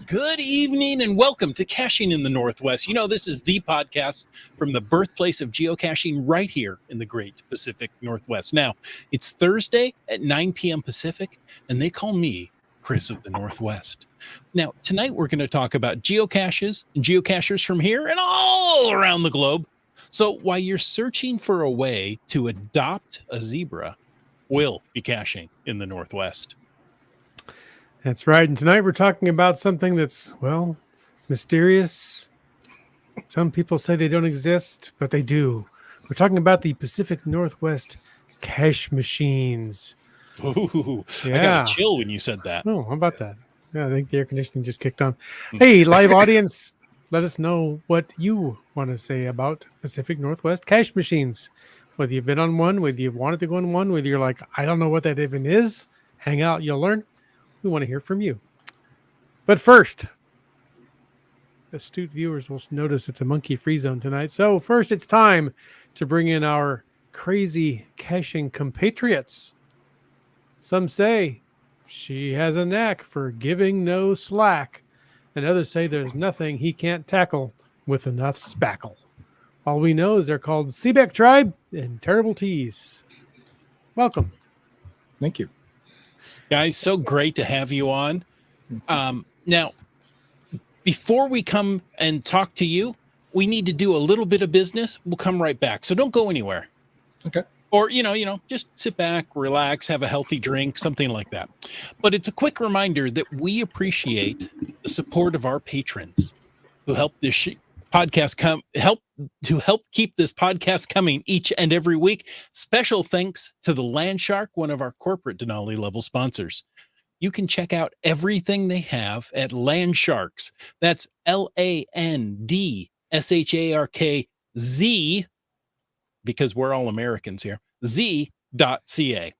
Good evening and welcome to Caching in the Northwest. You know, this is the podcast from the birthplace of geocaching right here in the great Pacific Northwest. Now, it's Thursday at 9 p.m. Pacific, and they call me Chris of the Northwest. Now, tonight we're going to talk about geocaches and geocachers from here and all around the globe. So while you're searching for a way to adopt a zebra, we'll be caching in the Northwest. That's right. And tonight we're talking about something that's, well, mysterious. Some people say they don't exist, but they do. We're talking about the Pacific Northwest cache machines. Ooh, yeah. I got a chill when you said that. Oh, how about that? Yeah, I think the air conditioning just kicked on. Hey, live audience, let us know what you want to say about Pacific Northwest cache machines. Whether you've been on one, whether you've wanted to go on one, whether you're like, I don't know what that even is, hang out, you'll learn. We want to hear from you. But first, astute viewers will notice it's a monkey-free zone tonight. So first, it's time to bring in our crazy caching compatriots. Some say she has a knack for giving no slack, and others say there's nothing he can't tackle with enough spackle. All we know is they're called Seabeck Tribe and Terrible Teas. Welcome. Thank you. Guys, so great to have you on. Now, before we come and talk to you, we need to do a little bit of business. We'll come right back. So don't go anywhere. Okay. Or, you know, just sit back, relax, have a healthy drink, something like that. But it's a quick reminder that we appreciate the support of our patrons who help this podcast help keep this podcast coming each and every week. Special thanks to the Land Shark, one of our corporate Denali level sponsors. You can check out everything they have at Land Sharks. That's LANDSHARKZ, because we're all Americans here, z.ca.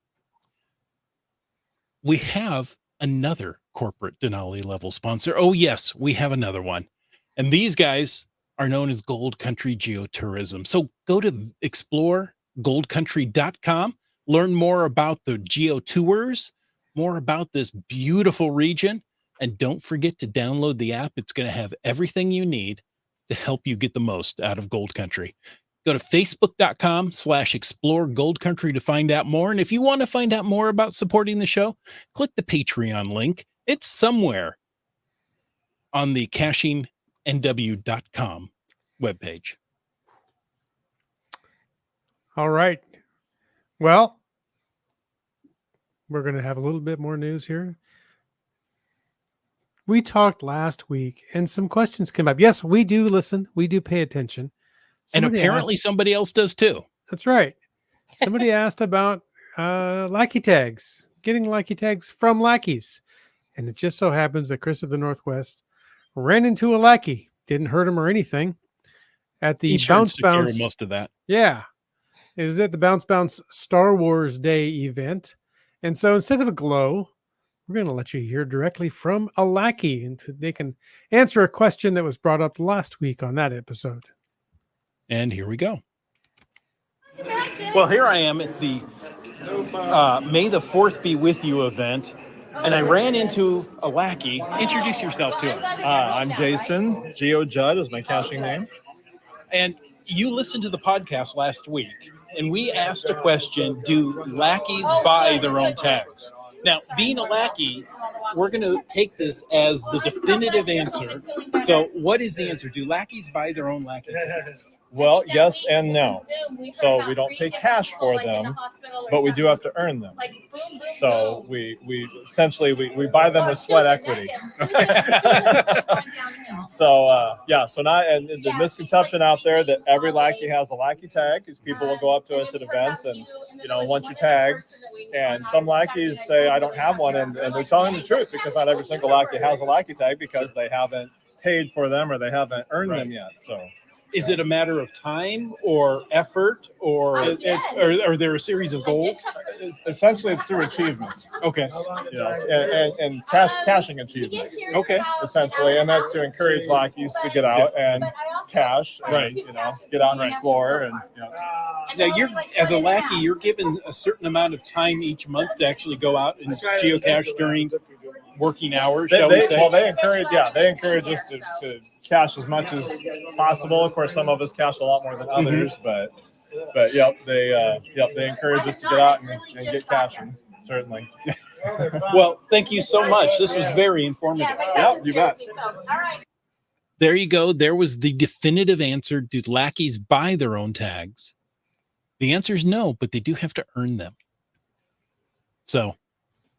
We have another corporate Denali level sponsor. Oh, yes, we have another one. And these guys are known as Gold Country Geotourism. So go to exploregoldcountry.com, learn more about the geo tours, more about this beautiful region, and don't forget to download the app. It's going to have everything you need to help you get the most out of Gold Country. Go to facebook.com/exploregoldcountry to find out more. And if you want to find out more about supporting the show, click the Patreon link. It's somewhere on the cachingnw.com webpage. All right. Well, we're going to have a little bit more news here. We talked last week and some questions came up. Yes, we do listen. We do pay attention. Somebody apparently somebody else does too. That's right. Somebody asked about lackey tags, getting lackey tags from lackeys. And it just so happens that Chris of the Northwest ran into a lackey. Didn't hurt him or anything. At the Insurance Bounce, most of that. Yeah. It was at the Bounce Star Wars Day event. And so instead of a glow, we're going to let you hear directly from a lackey. And they can answer a question that was brought up last week on that episode. And here we go. Well, here I am at the May the 4th Be With You event. And I ran into a lackey. Introduce yourself to us. I'm Jason. Geo Judd is my caching name. And you listened to the podcast last week, and we asked a question, do lackeys buy their own tags? Now, being a lackey, we're going to take this as the definitive answer. So what is the answer? Do lackeys buy their own lackey tags? Well, yes and no. So we don't pay cash for them, but we do have to earn them. So we essentially buy them with sweat equity. So not, and the misconception out there that every lackey has a lackey tag is people will go up to us at events and want your tag, and some lackeys say I don't have one, and they're telling the truth because not every single lackey has a lackey tag because they haven't paid for them or they haven't earned them yet. So. Is it a matter of time or effort, or are there a series of goals? Essentially, it's through achievement. Okay. And caching achievement. Okay. Essentially, and that's to encourage lackeys to get out and cache. Right. Get out and explore and. Now, you're as a lackey, you're given a certain amount of time each month to actually go out and geocache during working hours, shall we say? Well, they encourage us to cache as much as possible. Of course, some of us cache a lot more than others, but they encourage us to get out and get caching, certainly. Well, thank you so much. This was very informative. Yeah, you bet. There you go. There was the definitive answer. Do lackeys buy their own tags? The answer is no, but they do have to earn them. So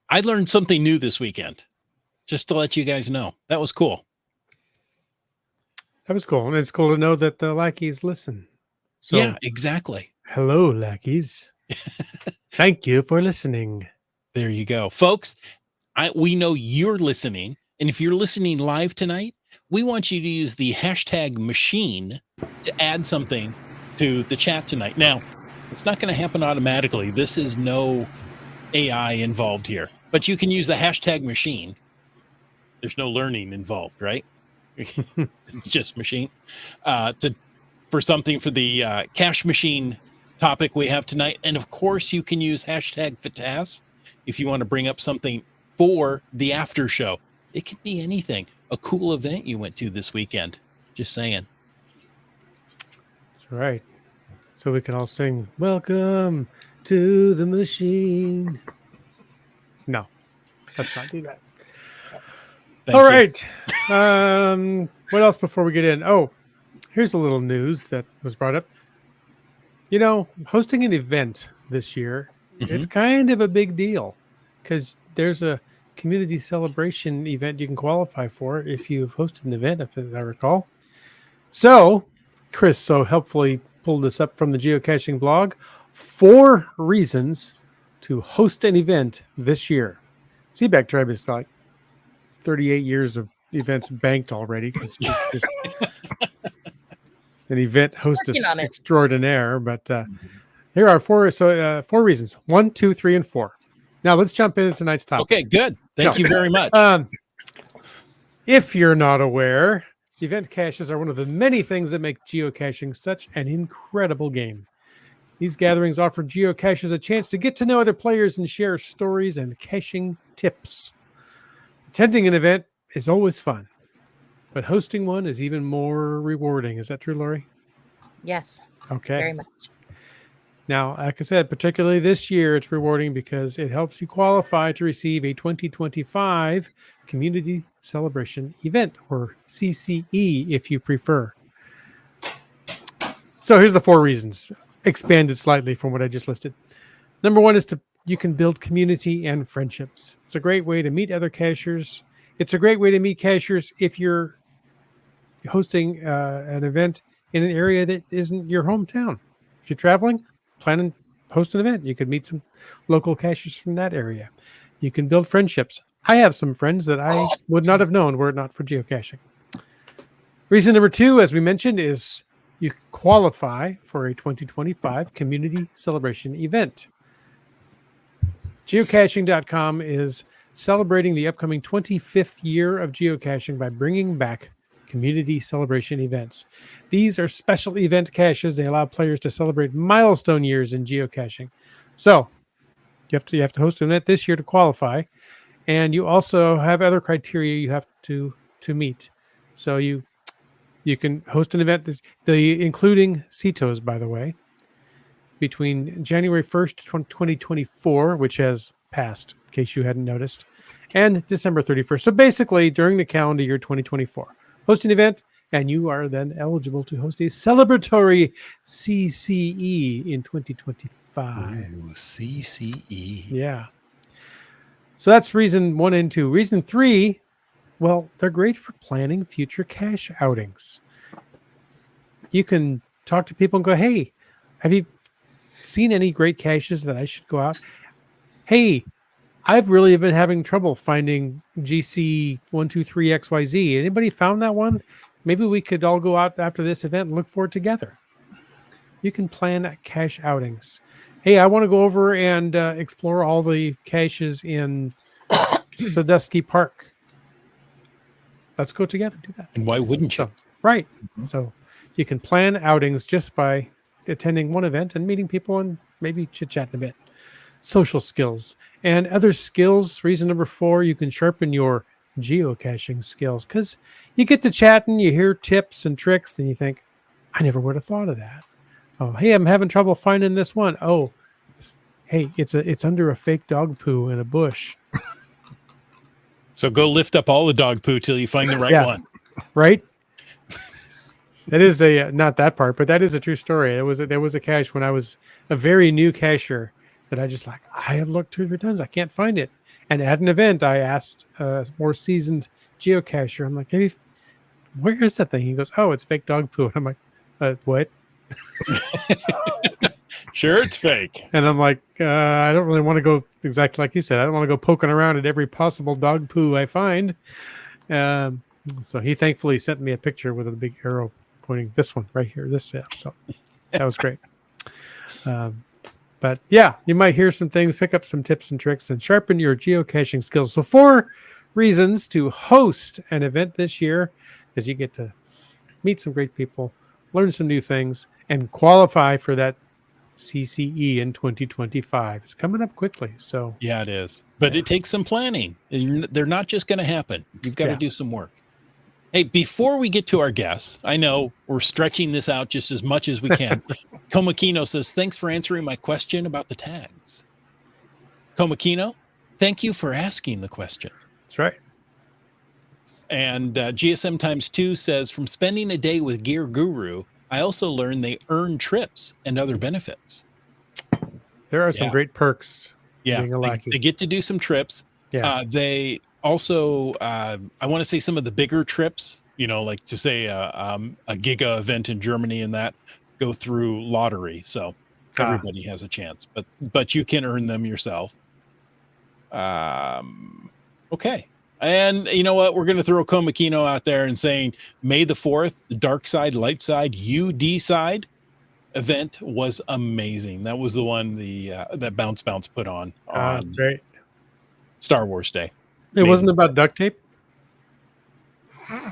I learned something new this weekend, just to let you guys know. That was cool. That was cool. And it's cool to know that the lackeys listen. So, yeah, exactly. Hello, lackeys. Thank you for listening. There you go. Folks, we know you're listening. And if you're listening live tonight, we want you to use the hashtag machine to add something to the chat tonight. Now, it's not going to happen automatically. This is no AI involved here, but you can use the hashtag machine. There's no learning involved, right? It's just machine for something for the cache machine topic we have tonight. And of course, you can use hashtag FATAS if you want to bring up something for the after show. It can be anything. A cool event you went to this weekend. Just saying. That's right. So we can all sing, "Welcome to the machine." No, let's not do that. All right. What else before we get in? Oh, here's a little news that was brought up. You know, hosting an event this year, it's kind of a big deal because there's a community celebration event you can qualify for if you've hosted an event, if I recall. So Chris so helpfully pulled this up from the geocaching blog. 4 reasons to host an event this year. Seaback Tribe is like 38 years of events banked already because it's just an event hostess extraordinaire. But here are 4 reasons: 1, 2, 3, and 4. Now let's jump into tonight's topic. Okay, good. Thank you very much. If you're not aware, event caches are one of the many things that make geocaching such an incredible game. These gatherings offer geocachers a chance to get to know other players and share stories and caching tips. Attending an event is always fun, but hosting one is even more rewarding. Is that true, Lori? Yes. Okay. Very much. Now, like I said, particularly this year, it's rewarding because it helps you qualify to receive a 2025 Community Celebration Event, or CCE, if you prefer. So here's the 4 reasons, expanded slightly from what I just listed. Number 1 is you can build community and friendships. It's a great way to meet other cachers. It's a great way to meet cachers if you're hosting an event in an area that isn't your hometown. If you're traveling, plan and host an event. You could meet some local cachers from that area. You can build friendships. I have some friends that I would not have known were it not for geocaching. Reason number 2, as we mentioned, is you qualify for a 2025 Community Celebration Event. Geocaching.com is celebrating the upcoming 25th year of geocaching by bringing back community celebration events. These are special event caches. They allow players to celebrate milestone years in geocaching. So you have to host an event this year to qualify, and you also have other criteria you have to meet. So you can host an event, including CETOs, by the way, between January 1st, 2024, which has passed, in case you hadn't noticed, and December 31st. So basically, during the calendar year 2024. Host an event, and you are then eligible to host a celebratory CCE in 2025. Ooh, CCE. Yeah. So that's reason 1 and 2. Reason 3, well, they're great for planning future cache outings. You can talk to people and go, "Hey, have you seen any great caches that I should go out? Hey, I've really been having trouble finding GC 123XYZ. Anybody found that one? Maybe we could all go out after this event and look for it together." You can plan cache outings. Hey, I want to go over and explore all the caches in Sandusky Park. Let's go together, do that. And why wouldn't you? So, right. So you can plan outings just by attending one event and meeting people and maybe chit-chatting a bit. social skills. And other skills, reason number 4, you can sharpen your geocaching skills because you get to chatting, you hear tips and tricks, and you think, I never would have thought of that. Oh, hey, I'm having trouble finding this one. Oh, hey, it's under a fake dog poo in a bush. So go lift up all the dog poo till you find the right Yeah. one. Right? That is not that part, but that is a true story. There was a cache when I was a very new cacher that I have looked 2 or 3 times. I can't find it. And at an event, I asked a more seasoned geocacher, I'm like, hey, where is that thing? He goes, oh, it's fake dog poo. And I'm like, what? Sure, it's fake. And I'm like, I don't really want to go exactly like you said. I don't want to go poking around at every possible dog poo I find. So he thankfully sent me a picture with a big arrow pointing this one right here. So that was great. But yeah, you might hear some things, pick up some tips and tricks, and sharpen your geocaching skills. So 4 reasons to host an event this year, because you get to meet some great people, learn some new things, and qualify for that CCE in 2025. It's coming up quickly. So Yeah, it is. But it takes some planning. They're not just going to happen. You've got to do some work. Hey, before we get to our guests, I know we're stretching this out just as much as we can. Komakino says, thanks for answering my question about the tags. Komakino, thank you for asking the question. that's right. And GSM times 2 says, from spending a day with Gear Guru, I also learned they earn trips and other benefits. There are some great perks. Yeah, being a lackey. they get to do some trips. Yeah. They also, I want to say some of the bigger trips, like to say a Giga event in Germany and that go through lottery. So everybody has a chance, but you can earn them yourself. Okay. And you know what? We're going to throw Komakino out there and saying May the 4th, the Dark Side, Light Side, UD Side event was amazing. That was the one that Bounce put on Great. Star Wars Day. It wasn't about duct tape?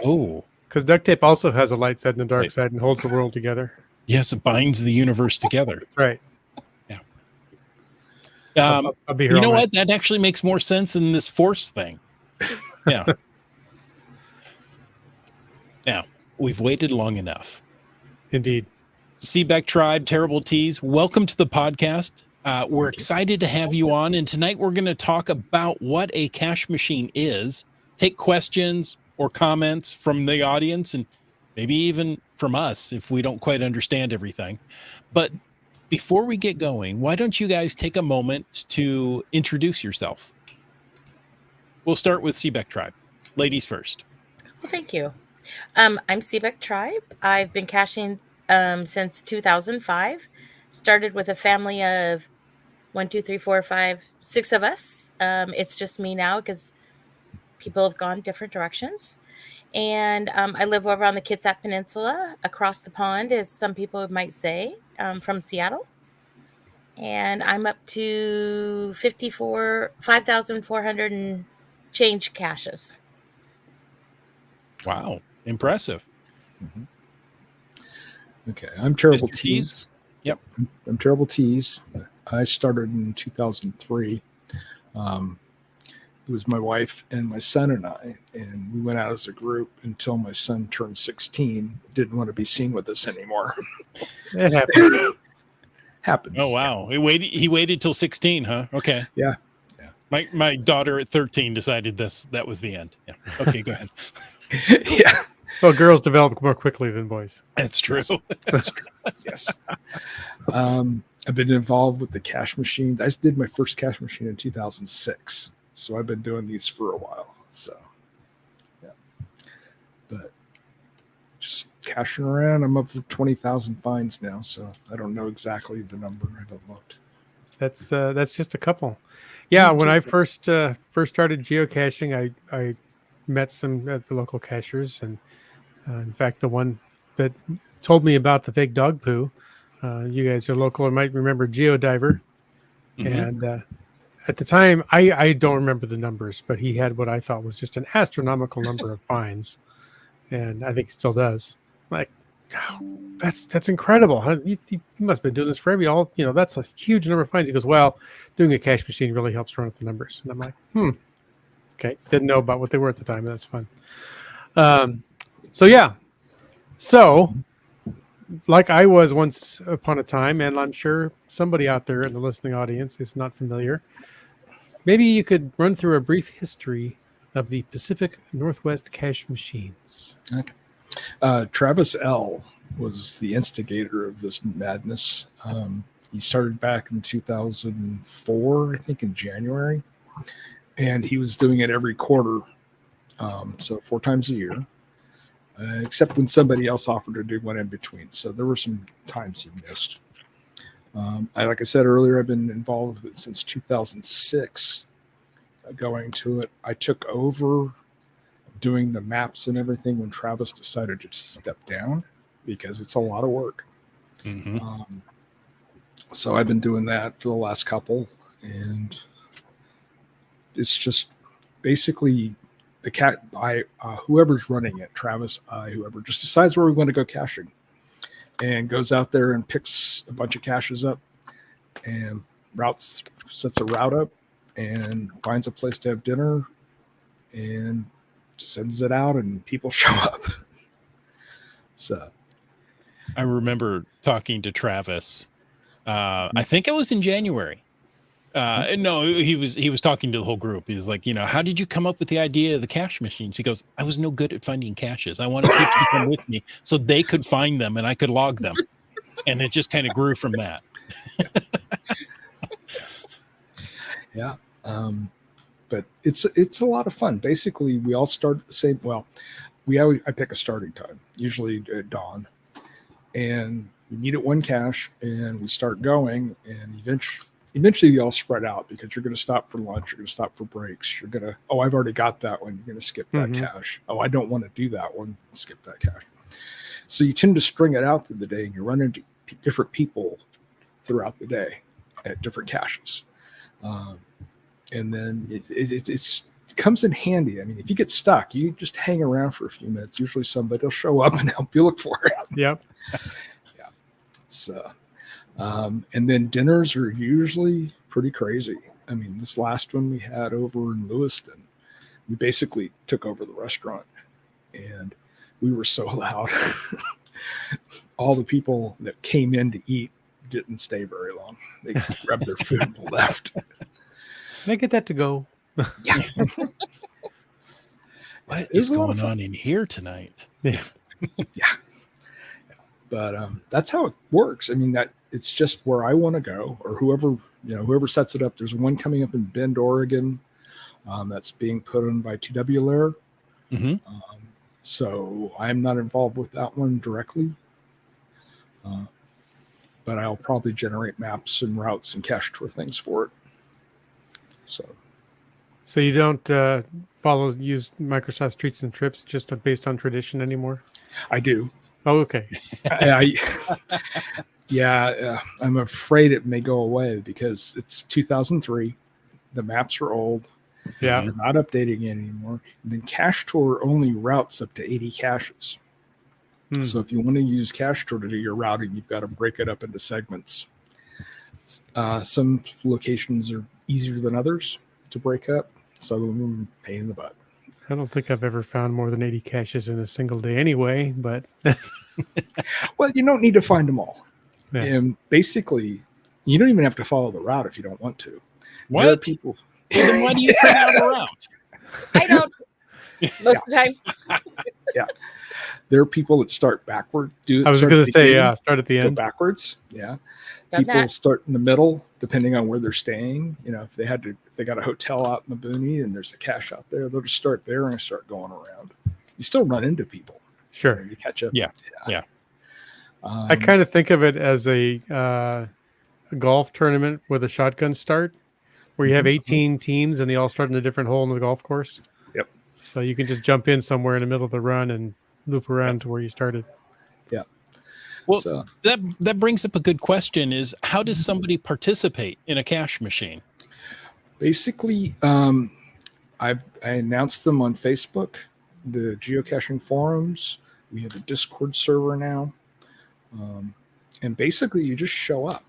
Oh. Because duct tape also has a light side and a dark side and holds the world together. Yes, it binds the universe together. That's right. Yeah. I'll be here. You know what? That actually makes more sense than this force thing. Yeah. Now, we've waited long enough. Indeed. Seabeck Tribe, Terrible Teas, welcome to the podcast. We're excited to have you on. And tonight we're going to talk about what a cache machine is, take questions or comments from the audience, and maybe even from us if we don't quite understand everything. But before we get going, why don't you guys take a moment to introduce yourself? We'll start with Seabeck Tribe. Ladies first. Well, thank you. I'm Seabeck Tribe. I've been caching since 2005. Started with a family of 1, 2, 3, 4, 5, 6 of us. It's just me now because people have gone different directions. And I live over on the Kitsap Peninsula, across the pond, as some people might say, from Seattle. And I'm up to 5,400 and change caches. Wow. Impressive. Mm-hmm. Okay. I'm Terrible Mr. Tees. Yep. I'm Terrible Tees. I started in 2003. It was my wife and my son and I, and we went out as a group until my son turned 16. Didn't want to be seen with us anymore. It happens. Happens. Oh, wow. He waited till 16, huh? Okay. Yeah. My daughter at 13 decided that was the end. Yeah. Okay, go ahead. Yeah. Well, girls develop more quickly than boys. That's true. That's true. Yes. I've been involved with the cache machine. I did my first cache machine in 2006. So I've been doing these for a while. So, yeah. But just caching around. I'm up for 20,000 finds now. So I don't know exactly the number. I haven't looked. That's just a couple. Yeah, when I first started geocaching, I met some at the local cachers, and in fact, the one that told me about the fake dog poo. You guys are local, and might remember Geodiver, and at the time, I don't remember the numbers, but he had what I thought was just an astronomical number of finds, and I think he still does. Like, That's incredible. You must have been doing this forever. That's a huge number of finds. He goes, well, doing a cash machine really helps run up the numbers. And I'm like, okay. Didn't know about what they were at the time. That's fun. So like I was once upon a time, and I'm sure somebody out there in the listening audience is not familiar. Maybe you could run through a brief history of the Pacific Northwest cash machines. Okay. Travis L. was the instigator of this madness. He started back in 2004, I think in January, and he was doing it every quarter, so 4 times a year, except when somebody else offered to do one in between. So there were some times he missed. Like I said earlier, I've been involved with it since 2006, going to it. I took over doing the maps and everything when Travis decided to step down because it's a lot of work. Mm-hmm. So I've been doing that for the last couple, and it's just basically whoever's running it, Travis, whoever just decides where we want to go caching, and goes out there and picks a bunch of caches up and sets a route up and finds a place to have dinner and sends it out, and people show up. So I remember talking to Travis. I think it was in January. No, he was talking to the whole group. He was like, how did you come up with the idea of the cache machines? He goes, I was no good at finding caches. I wanted people to come with me so they could find them and I could log them. And it just kind of grew from that. Yeah. But it's a lot of fun. Basically, we all start at the same. Well, I pick a starting time, usually at dawn, and we meet at one cache and we start going. And eventually, you all spread out because you're going to stop for lunch, you're going to stop for breaks. You're going to, I've already got that one. You're going to skip that cache. Oh, I don't want to do that one. Skip that cache. So you tend to string it out through the day, and you run into different people throughout the day at different caches. And then it comes in handy. I mean, if you get stuck, you just hang around for a few minutes. Usually somebody will show up and help you look for it. Yep. Yeah. So, and then dinners are usually pretty crazy. I mean, this last one we had over in Lewiston, we basically took over the restaurant, and we were so loud. All the people that came in to eat didn't stay very long. They grabbed their food and left. Can I get that to go? Yeah. What is going on in here tonight? Yeah. Yeah. But that's how it works. I mean, it's just where I want to go, or whoever sets it up. There's one coming up in Bend, Oregon, that's being put on by TW Lair. Mm-hmm. So I'm not involved with that one directly. But I'll probably generate maps and routes and cache tour things for it. So you don't use Microsoft Treats and Trips just based on tradition anymore? I do. Oh, okay. I'm afraid it may go away because it's 2003. The maps are old. Yeah. They're not updating it anymore. And then Cache Tour only routes up to 80 caches. So if you want to use Cache Tour to do your routing, you've got to break it up into segments. Some locations are easier than others to break up. Some of them are pain in the butt. I don't think I've ever found more than 80 caches in a single day anyway, but well, you don't need to find them all. Yeah. And basically, you don't even have to follow the route if you don't want to. What? There are people. Well, then why do you put out a route? I don't. Most of the time. Yeah. There are people that start backward. I was going to say, start at the Go end. backwards. Yeah. Done People that. start in the middle, depending on where they're staying. If they got a hotel out in the boonies and there's a cache out there, they'll just start there and start going around. You still run into people. Sure. You catch up. Yeah. I kind of think of it as a golf tournament with a shotgun start, where you have 18 teams and they all start in a different hole in the golf course. Yep. So you can just jump in somewhere in the middle of the run and loop around to where you started. Yeah. Well, So, that brings up a good question: is how does somebody participate in a cache machine? basically, I announced them on Facebook, the geocaching forums. We have a Discord server now. And basically you just show up.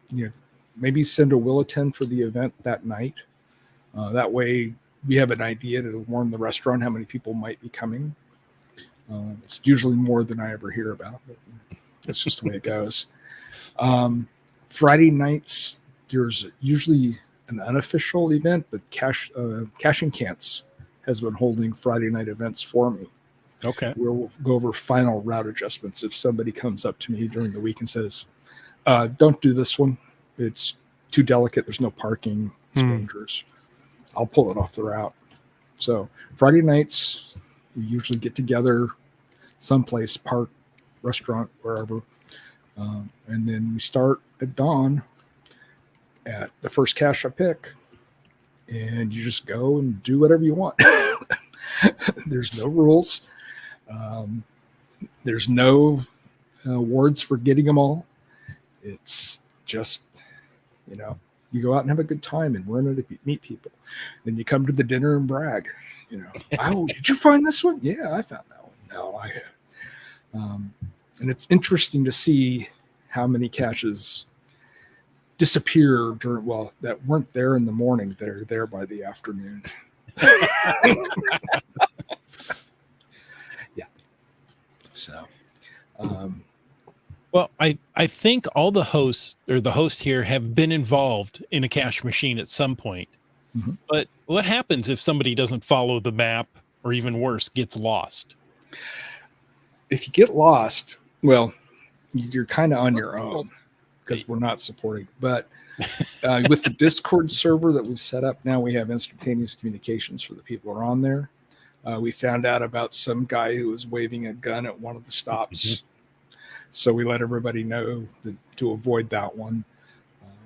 You know, maybe send a bulletin for the event that night. That way we have an idea to warn the restaurant how many people might be coming. It's usually more than I ever hear about, but that's just the way it goes. Friday nights, there's usually an unofficial event, but Caching Cants has been holding Friday night events for me. Okay. We'll go over final route adjustments. If somebody comes up to me during the week and says, don't do this one, it's too delicate, there's no parking, it's dangerous, I'll pull it off the route. So Friday nights, we usually get together someplace, park, restaurant, wherever. And then we start at dawn at the first cache I pick. And you just go and do whatever you want. There's no rules. There's no awards for getting them all. It's just, you know, you go out and have a good time and learn to meet people. Then you come to the dinner and brag. You know, oh, did you find this one? Yeah, I found that one. No, I have. And it's interesting to see how many caches disappear during, well, that weren't there in the morning, that are there by the afternoon. Yeah. So, well, I think all the hosts or the host here have been involved in a cache machine at some point. Mhm. But what happens if somebody doesn't follow the map, or even worse, gets lost? if you get lost, well, you're kind of on your own because we're not supporting. But with the Discord server that we've set up now, we have instantaneous communications for the people who are on there. We found out about some guy who was waving a gun at one of the stops. So we let everybody know to avoid that one.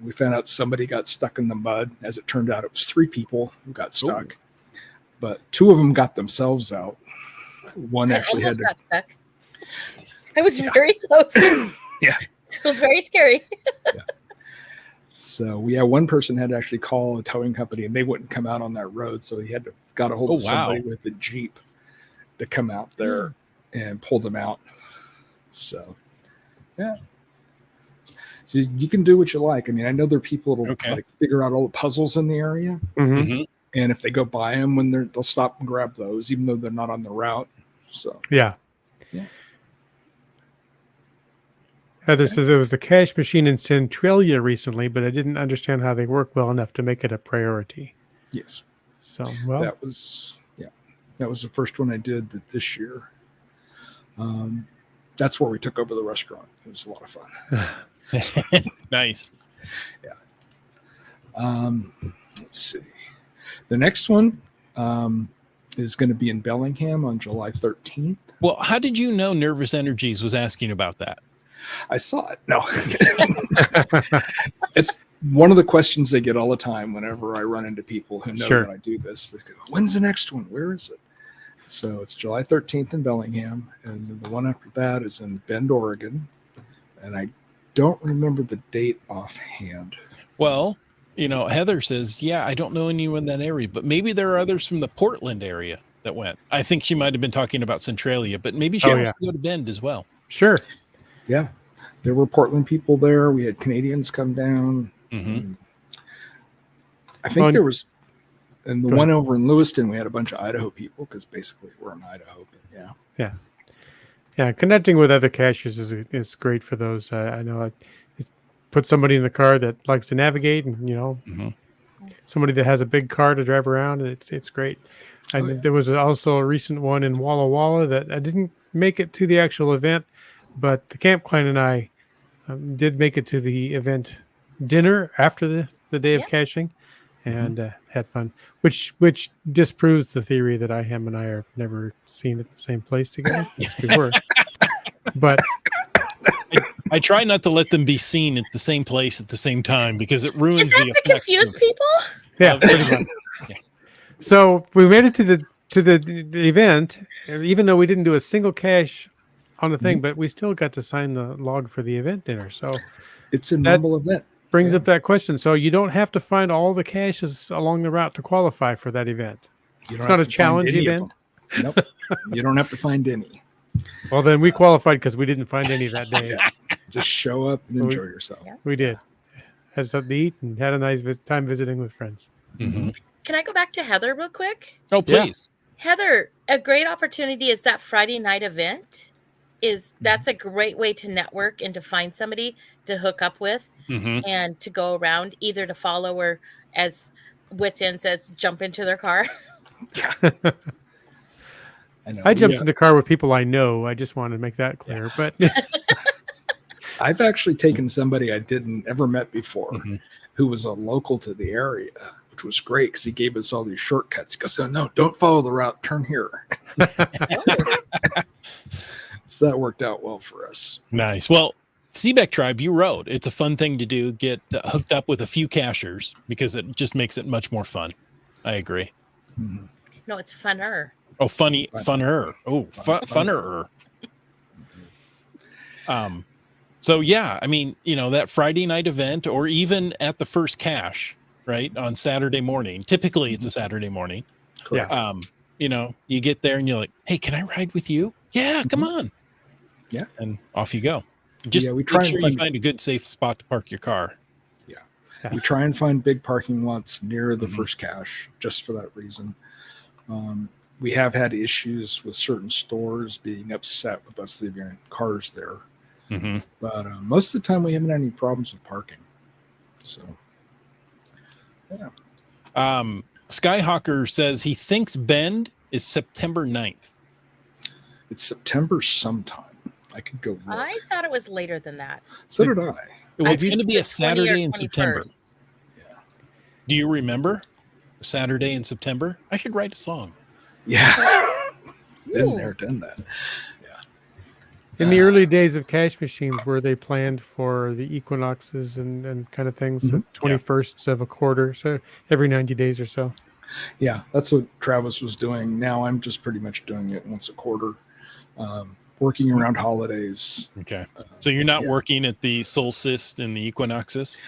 We found out somebody got stuck in the mud. As it turned out, it was 3 people who got stuck. Ooh. But 2 of them got themselves out. One actually had to... got stuck. I was very close. Yeah. It was very scary. Yeah. So one person had to actually call a towing company, and they wouldn't come out on that road. So he got a hold of somebody with a Jeep to come out there and pull them out. So, yeah. So you can do what you like. I mean, I know there are people that'll like figure out all the puzzles in the area. Mm-hmm. And if they go by them they'll stop and grab those, even though they're not on the route. So, yeah. Heather says it was the cache machine in Centralia recently, but I didn't understand how they work well enough to make it a priority. Yes. So, well, that was the first one I did this year. That's where we took over the restaurant. It was a lot of fun. Nice. Yeah. Let's see. The next one is going to be in Bellingham on July 13th. Well, how did you know Nervous Energies was asking about that? I saw it. No. It's one of the questions they get all the time whenever I run into people who know that I do this. They go, when's the next one? Where is it? So it's July 13th in Bellingham, and the one after that is in Bend, Oregon. And I don't remember the date offhand. Well, Heather says, I don't know anyone in that area, but maybe there are others from the Portland area that went. I think she might have been talking about Centralia, but maybe she wants to go to Bend as well. Sure. Yeah. There were Portland people there. We had Canadians come down. Mm-hmm. I think there was, and the one over in Lewiston, we had a bunch of Idaho people because basically we're in Idaho. But yeah. Connecting with other caches is great for those. I know I put somebody in the car that likes to navigate, and somebody that has a big car to drive around, and it's great. And there was also a recent one in Walla Walla that I didn't make it to the actual event, but the camp client and I did make it to the event dinner after the day of caching, and had fun, which disproves the theory that Ham and I are never seen at the same place together. Yes, we were. But I try not to let them be seen at the same place at the same time because it ruins Is that the to confuse people? Yeah, pretty much. So we made it to the event, even though we didn't do a single cache on the thing, but we still got to sign the log for the event dinner. So it's a normal event. Brings up that question. So you don't have to find all the caches along the route to qualify for that event. It's not a challenge event. Nope. You don't have to find any. Well, then we qualified because we didn't find any that day. Just show up and enjoy yourself. Yeah. We did. Had something to eat and had a nice time visiting with friends. Mhm. Can I go back to Heather real quick? Oh, Yeah. please. Heather, a great opportunity is that Friday night event. That's a great way to network and to find somebody to hook up with Mhm. and to go around, either to follow or, as Wits End says, jump into their car. I know. I jumped in the car with people I know. I just wanted to make that clear. But I've actually taken somebody I didn't ever met before Mhm. who was a local to the area, which was great because he gave us all these shortcuts. He goes, no, don't follow the route. Turn here. So that worked out well for us. Nice. Well, Seebeck Tribe, you rode. It's a fun thing to do. Get hooked up with a few cachers because it just makes it much more fun. I agree. Mhm. No, it's funner. Oh, funner. Oh, funner. So yeah, I mean, that Friday night event, or even at the first cache, right, on Saturday morning. Typically, it's a Saturday morning. Correct. You get there and you're like, "Hey, can I ride with you?" Yeah, come on. Yeah, and off you go. Just we make try sure and you find a good, safe spot to park your car. We try and find big parking lots near the Mhm. first cache just for that reason. We have had issues with certain stores being upset with us leaving cars there. Mm-hmm. But most of the time, we haven't had any problems with parking. So, yeah. Skyhawker says he thinks Bend is September 9th. It's September sometime. I could go look. I thought it was later than that. So did I. Well, it's I going to think be the a 20 or Saturday in September. 21st. Yeah. Do you remember a Saturday in September? I should write a song. Yeah. Been Ooh. there, done that. in the early days of cash machines, where they planned for the equinoxes and kind of things, Mhm. 21st of a quarter, so every 90 days or so. Yeah, that's what Travis was doing. Now I'm just pretty much doing it once a quarter, working around holidays. Okay. So you're not Yeah. working at the solstice and the equinoxes?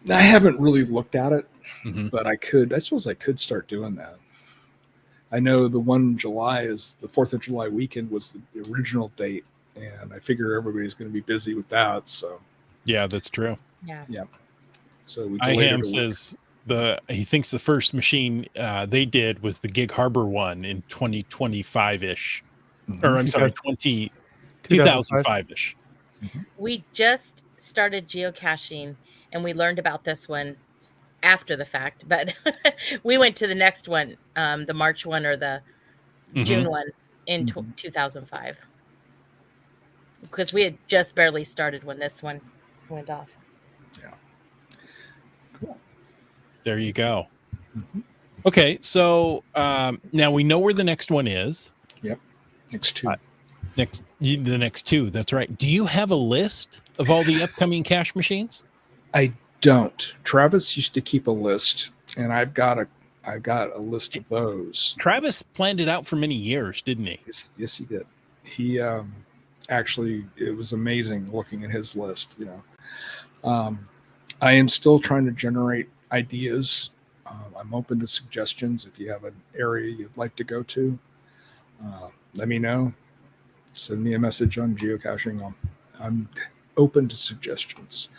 I haven't really looked at it, Mhm. but I suppose I could start doing that. I know the 1 in July is the 4th of July weekend was the original date, and I figure everybody's going to be busy with that. So, Yeah, that's true. Yeah. so we delayed it a IHAM week. says he thinks the first machine they did was the Gig Harbor one in 2025-ish. Mhm. Or I'm sorry, 2005-ish. We just started geocaching and we learned about this one after the fact, but we went to the next one, the March one or the June one in 2005. Because we had just barely started when this one went off. There you go. Mhm. Okay, so now we know where the next one is. Next 2. The next 2. That's right. Do you have a list of all the upcoming cache machines? I don't. Travis used to keep a list, and I've got a list of those. Travis planned it out for many years, didn't he? Yes, he did. He actually, it was amazing looking at his list. I am still trying to generate ideas. I'm open to suggestions. If you have an area you'd like to go to, let me know. Send me a message on geocaching. I'm open to suggestions.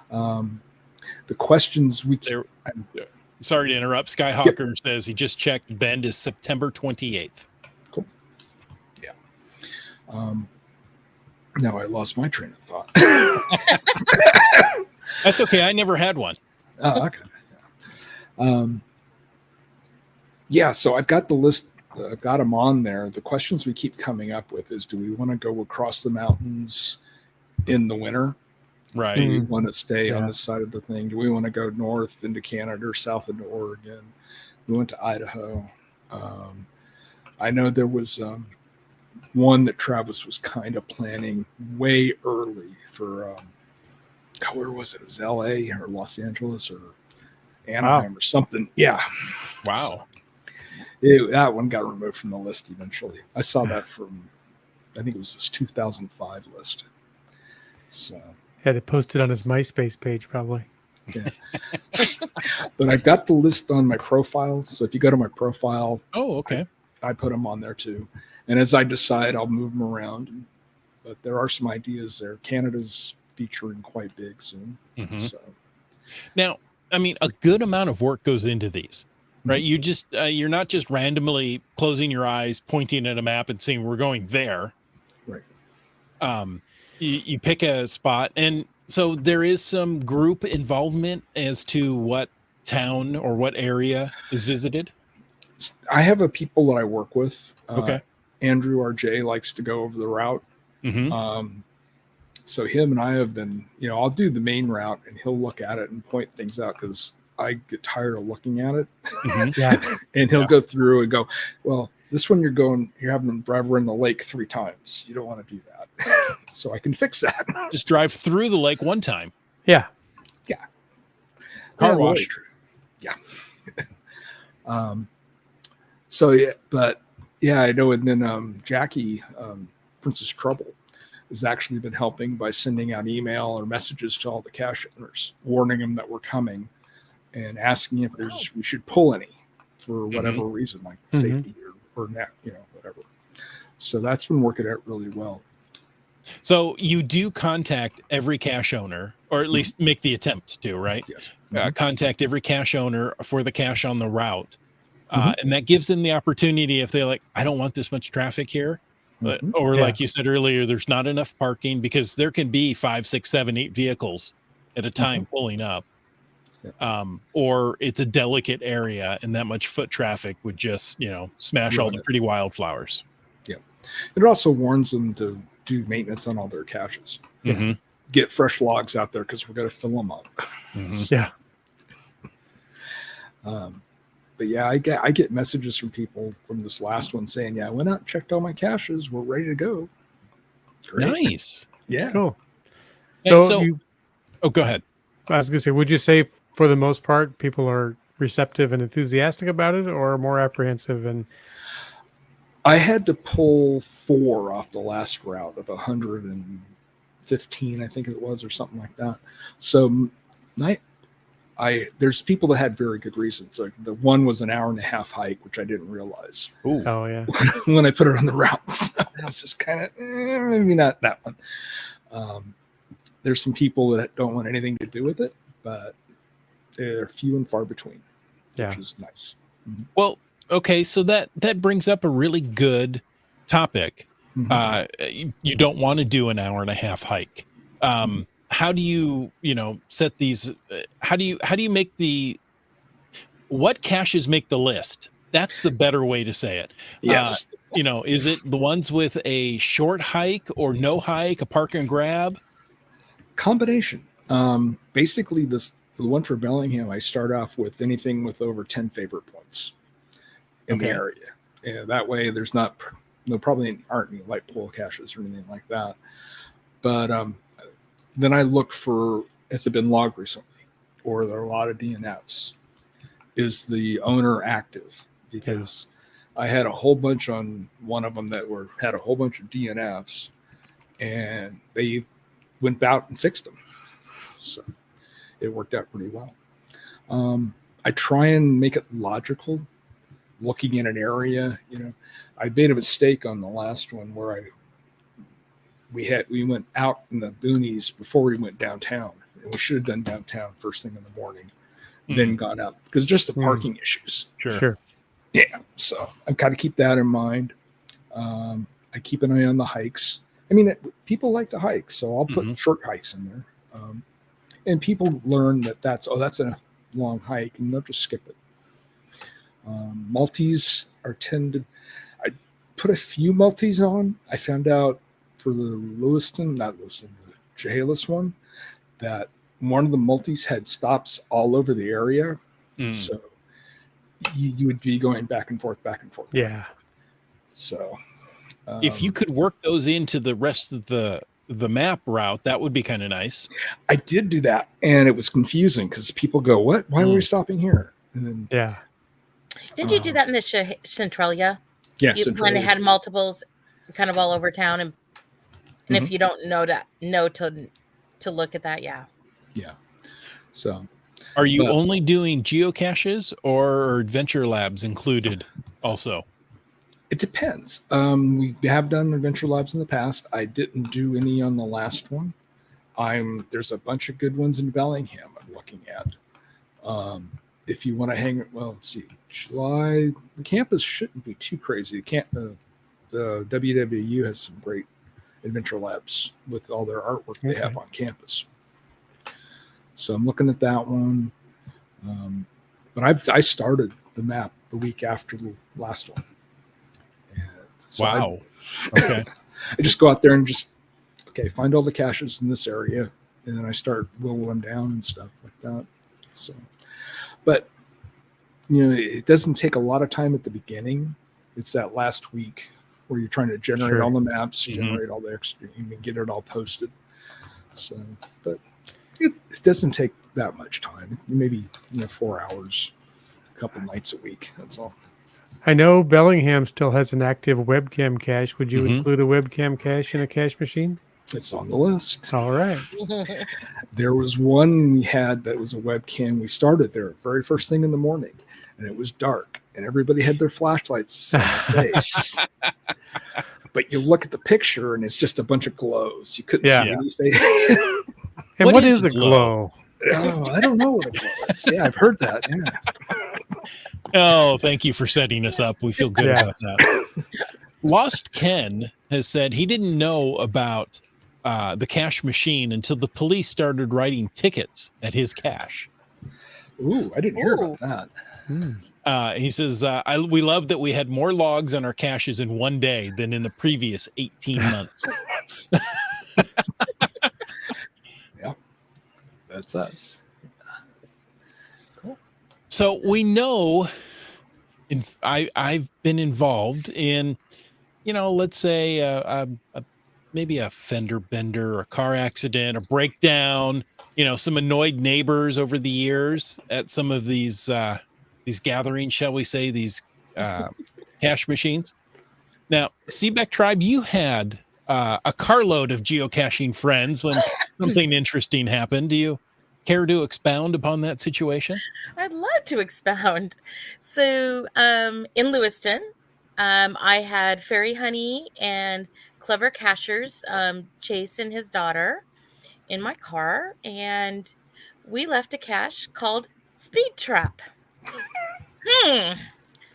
The questions we keep. Sorry to interrupt. Skyhawker says he just checked. Bend is September 28th. Cool. Yeah. Now I lost my train of thought. That's okay. I never had one. Oh, okay. Yeah. So I've got the list. I've got them on there. The questions we keep coming up with is: do we want to go across the mountains in the winter? Right. Do we want to stay on Yeah. this side of the thing? Do we want to go north into Canada or south into Oregon? We went to Idaho. I know there was one that Travis was kind of planning way early for. Where was it? It was L.A. or Los Angeles or Anaheim or something. Yeah. Wow. That one got removed from the list eventually. I saw that from, I think it was this 2005 list. So. Had it posted on his MySpace page, probably. Yeah. But I've got the list on my profile. So if you go to my profile, Oh, okay. I put them on there too. And as I decide, I'll move them around. But there are some ideas there. Canada's featuring quite big soon. Mhm. So Now, I mean, a good amount of work goes into these, right? You just you're not just randomly closing your eyes, pointing at a map, and saying we're going there. right. You pick a spot, and so there is some group involvement as to what town or what area is visited. I have a people that I work with. Okay. Andrew RJ likes to go over the route. Mm-hmm. So him and I have been, I'll do the main route and he'll look at it and point things out because I get tired of looking at it. Mm-hmm. Yeah. And he'll go through and go, well, this one you're having them drive around the lake 3 times. You don't want to do that. So I can fix that. Just drive through the lake one time. Yeah. Car wash. Yeah. So yeah, but yeah, I know. And then Jackie, Princess Trouble, has actually been helping by sending out email or messages to all the cache owners, warning them that we're coming and asking if we should pull any for whatever reason, like safety or whatever. So that's been working out really well. So you do contact every cache owner, or at least make the attempt to, right? Yes. Contact every cache owner for the cache on the route. And that gives them the opportunity, if they're like, I don't want this much traffic here, or like you said earlier, there's not enough parking, because there can be 5, 6, 7, 8 vehicles at a time pulling up. Or it's a delicate area and that much foot traffic would just, smash all the pretty wildflowers. Yeah. It also warns them to do maintenance on all their caches. Mm-hmm. Get fresh logs out there because we're going to fill them up. Yeah. But yeah, I get messages from people from this last one saying, yeah, I went out and checked all my caches. We're ready to go. Great. Nice. Yeah. Cool. Hey, So, go ahead. I was going to say, would you say for the most part, people are receptive and enthusiastic about it, or more apprehensive? And I had to pull 4 off the last route of 115, I think it was, or something like that. So there's people that had very good reasons. Like the one was an 1.5 hour hike, which I didn't realize. Ooh. Oh yeah. When I put it on the route. So I was just kind of maybe not that one. There's some people that don't want anything to do with it, but they're few and far between, which is nice. Well, okay, so that brings up a really good topic. You don't want to do an 1.5 hour hike. How do you, set these? How do you make what caches make the list? That's the better way to say it. Yes. Is it the ones with a short hike or no hike, a park and grab? Combination. Basically, the one for Bellingham, I start off with anything with over 10 favorite points in the area. And that way there's probably aren't any light pole caches or anything like that. But then I look for, has it been logged recently? Or there are a lot of DNFs? Is the owner active? Because I had a whole bunch on one of them that had a whole bunch of DNFs, and they went out and fixed them. So it worked out pretty well. I try and make it logical, looking in an area. I made a mistake on the last one where we went out in the boonies before we went downtown, and we should have done downtown first thing in the morning, then gone out, because just the parking issues. Sure. Yeah. So I've got to keep that in mind. I keep an eye on the hikes. I mean, people like to hike, so I'll put short hikes in there. And people learn that's a long hike, and they'll just skip it. Multis I put a few multis on. I found out for the the Chehalis one, that one of the multis had stops all over the area. So you would be going back and forth. Yeah. So if you could work those into the rest of the map route, that would be kind of nice. I did do that, and it was confusing because people go, "What? Why are we stopping here?" And then, Did you do that in the Centralia? Yeah, when it had multiples, kind of all over town, and if you don't know to look at that, yeah. So, are you only doing geocaches, or Adventure Labs included also? It depends. We have done adventure labs in the past. I didn't do any on the last one. There's a bunch of good ones in Bellingham I'm looking at. If you want to hang, well, let's see, July. The campus shouldn't be too crazy. The WWU has some great adventure labs with all their artwork they have on campus. So I'm looking at that one. But I started the map the week after the last one. And so Wow. Okay. I just go out there and find all the caches in this area, and then I start whittling them down and stuff like that. So, but it doesn't take a lot of time at the beginning. It's that last week where you're trying to generate all the maps, generate all the extra, and get it all posted. So, but it doesn't take that much time. Maybe 4 hours, a couple nights a week. That's all. I know Bellingham still has an active webcam cache. Would you include a webcam cache in a cache machine? It's on the list. All right. There was one we had that was a webcam. We started there very first thing in the morning, and it was dark, and everybody had their flashlights on their face. But you look at the picture, and it's just a bunch of glows. You couldn't see anything. And what is a glow? Oh, I don't know what a glow is. Yeah, I've heard that. Yeah. Oh, thank you for setting us up. We feel good about that. Lost Ken has said he didn't know about the cache machine until the police started writing tickets at his cache. Ooh, I didn't hear about that. He says, we love that we had more logs on our caches in one day than in the previous 18 months. Yeah, that's us. So we know, I've been involved in, let's say maybe a fender bender, a car accident, a breakdown, some annoyed neighbors over the years at some of these gatherings, shall we say, these cache machines. Now, Seebeck Tribe, you had a carload of geocaching friends when something interesting happened. Do you care to expound upon that situation? I'd love to expound. So in Lewiston, I had Fairy Honey and Clever Cachers, Chase and his daughter, in my car, and we left a cache called Speed Trap.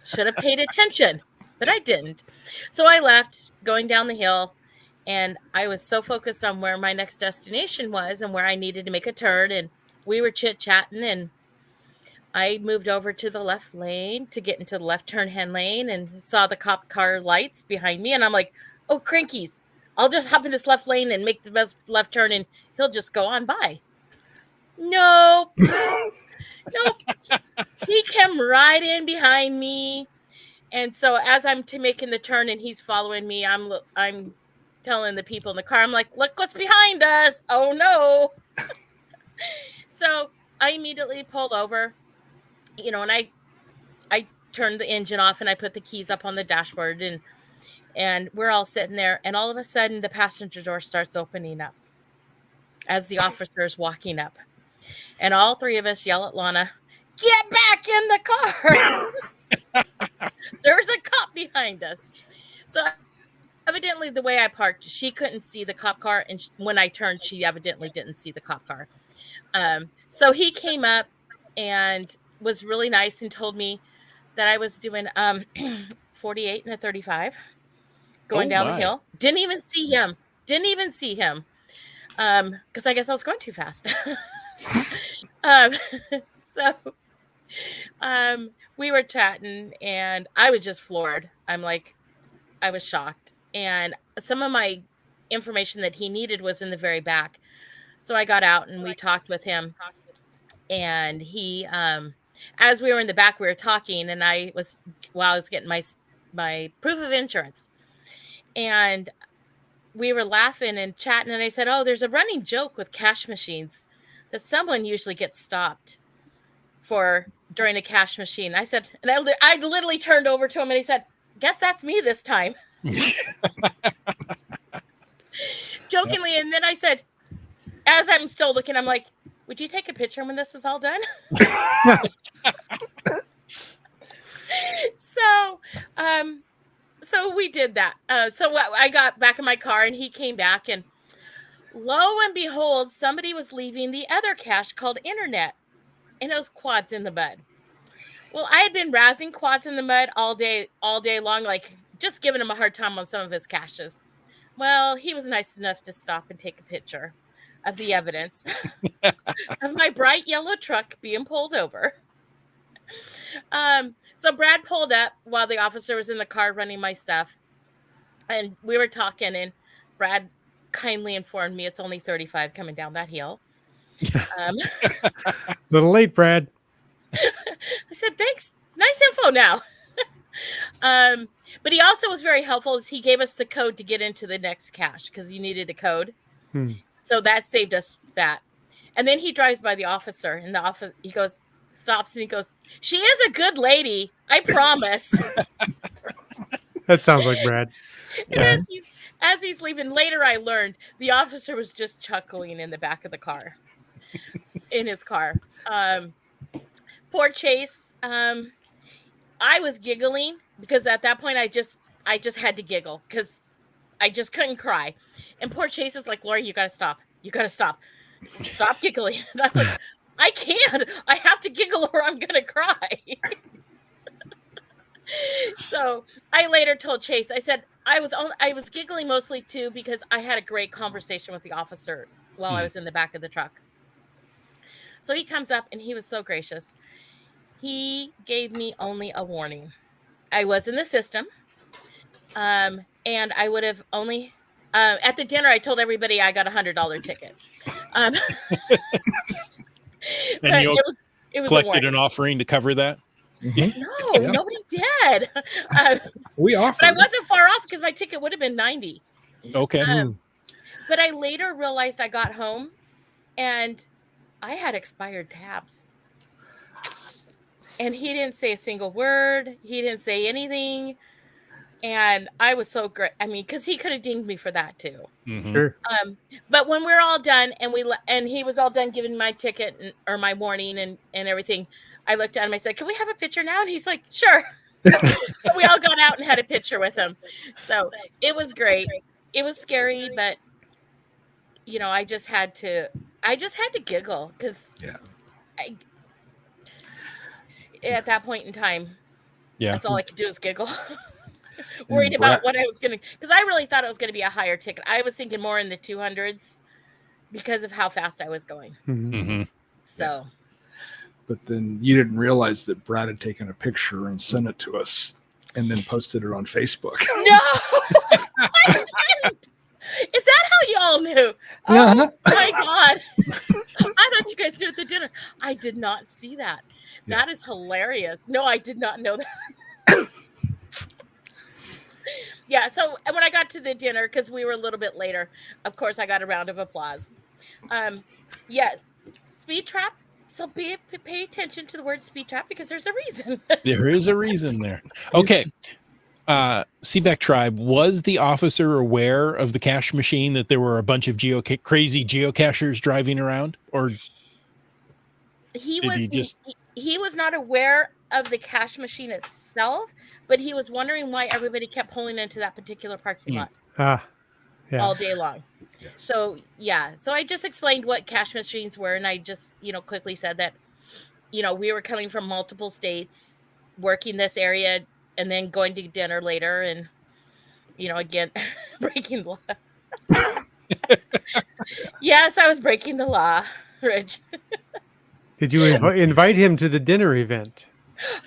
Should have paid attention, but I didn't. So I left, going down the hill, and I was so focused on where my next destination was and where I needed to make a turn, and we were chit-chatting, and I moved over to the left lane to get into the left turn-hand lane and saw the cop car lights behind me, and I'm like, oh, crankies, I'll just hop in this left lane and make the left turn, and he'll just go on by. Nope. He came right in behind me. And so as I'm making the turn and he's following me, I'm telling the people in the car, I'm like, look what's behind us. Oh, no. So I immediately pulled over, and I turned the engine off and I put the keys up on the dashboard, and we're all sitting there. And all of a sudden, the passenger door starts opening up as the officer is walking up. And all three of us yell at Lana, get back in the car. There's a cop behind us. So evidently the way I parked, she couldn't see the cop car. And when I turned, she evidently didn't see the cop car. So he came up and was really nice and told me that I was doing 48 and a 35 going down the hill. Didn't even see him. Because I guess I was going too fast. So we were chatting and I was just floored. I was shocked. And some of my information that he needed was in the very back. So I got out and we talked with him. And he, as we were in the back, we were talking, and I was getting my proof of insurance. And we were laughing and chatting, and I said, oh, there's a running joke with cache machines that someone usually gets stopped during a cache machine. I said, and I literally turned over to him and he said, guess that's me this time. Jokingly. And then I said, as I'm still looking, I'm like, would you take a picture when this is all done? So So we did that. I got back in my car and he came back, and lo and behold, somebody was leaving the other cache called Internet, and it was Quads in the Mud. Well, I had been razzing Quads in the Mud all day long, like just giving him a hard time on some of his caches. Well, he was nice enough to stop and take a picture of the evidence of my bright yellow truck being pulled over. So Brad pulled up while the officer was in the car running my stuff, and we were talking, and Brad kindly informed me it's only 35 coming down that hill. Little late, Brad. I said, thanks. Nice info now. But he also was very helpful as he gave us the code to get into the next cache because you needed a code. So that saved us that. And then he drives by the officer, and the officer, he goes, stops, and he goes, she is a good lady, I promise. That sounds like Brad. And as he's leaving, later I learned the officer was just chuckling in the back of the car, in his car. Poor Chase. I was giggling because at that point I just had to giggle because I just couldn't cry. And poor Chase is like, Lori, you got to stop. You got to stop. Stop giggling. And I'm like, I can't. I have to giggle or I'm going to cry. So I later told Chase, I said, I was giggling mostly too because I had a great conversation with the officer while I was in the back of the truck. So he comes up and he was so gracious. He gave me only a warning. I was in the system. And I would have only, at the dinner, I told everybody I got $100 ticket. And you it was collected an offering to cover that? No, nobody did. We offered. But I wasn't far off because my ticket would have been $90. Okay. But I later realized I got home and I had expired tabs. And he didn't say a single word. He didn't say anything. And I was so great. I mean, because he could have dinged me for that too. Sure. But when we're all done and he was all done giving my ticket or my warning and everything, I looked at him. I said, "Can we have a picture now?" And he's like, "Sure." So we all got out and had a picture with him. So it was great. It was scary, but I just had to giggle because at that point in time, that's all I could do is giggle. Worried about what I was going to, because I really thought it was going to be a higher ticket. I was thinking more in the 200s because of how fast I was going. So. But then you didn't realize that Brad had taken a picture and sent it to us and then posted it on Facebook. No, I didn't. Is that how you all knew? Oh my God. I thought you guys knew at the dinner. I did not see that. That is hilarious. No, I did not know that. Yeah, so when I got to the dinner, because we were a little bit later, of course, I got a round of applause. Yes, speed trap. So pay attention to the word speed trap because there's a reason. There is a reason there. Okay. Seaback Tribe, was the officer aware of the cache machine, that there were a bunch of crazy geocachers driving around? Or he was not aware of the cache machine itself, but he was wondering why everybody kept pulling into that particular parking lot all day long. Yes. So I just explained what cache machines were, and I just quickly said that we were coming from multiple states, working this area, and then going to dinner later, and again breaking the law. Yes, I was breaking the law, Rich. Did you invite him to the dinner event?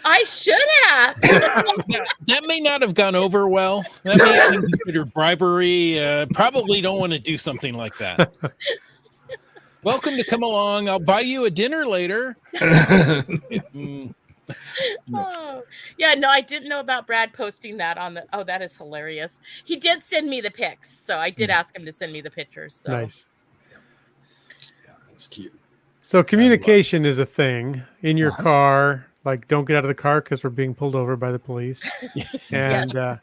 I should have. That may not have gone over well. That may have been considered bribery. Probably don't want to do something like that. Welcome to come along. I'll buy you a dinner later. Oh, yeah, no, I didn't know about Brad posting that on the. Oh, that is hilarious. He did send me the pics, so I did ask him to send me the pictures. So. Nice. Yeah, that's cute. So communication is a thing in your car. Like, don't get out of the car because we're being pulled over by the police. And,